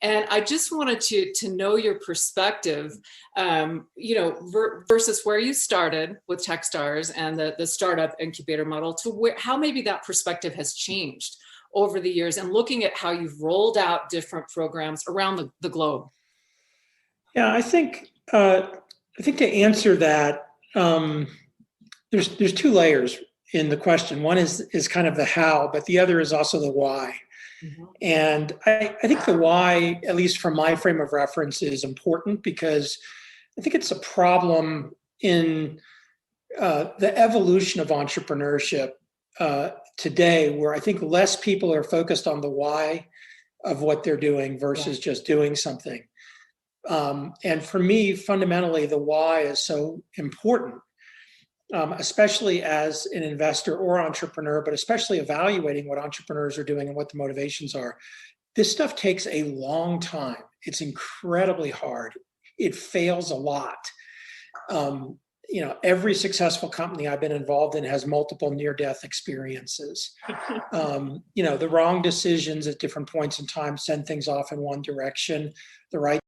And I just wanted to know your perspective, versus where you started with Techstars and the startup incubator model to how maybe that perspective has changed over the years, and looking at how you've rolled out different programs around the globe. Yeah, I think to answer that, there's two layers in the question. One is kind of the how, but the other is also the why. Mm-hmm. And I think the why, at least from my frame of reference, is important because I think it's a problem in the evolution of entrepreneurship today, where I think less people are focused on the why of what they're doing versus just doing something. And for me, fundamentally, the why is so important, especially as an investor or entrepreneur, but especially evaluating what entrepreneurs are doing and what the motivations are. This stuff takes a long time. It's incredibly hard. It fails a lot. Every successful company I've been involved in has multiple near-death experiences. The wrong decisions at different points in time send things off in one direction. The right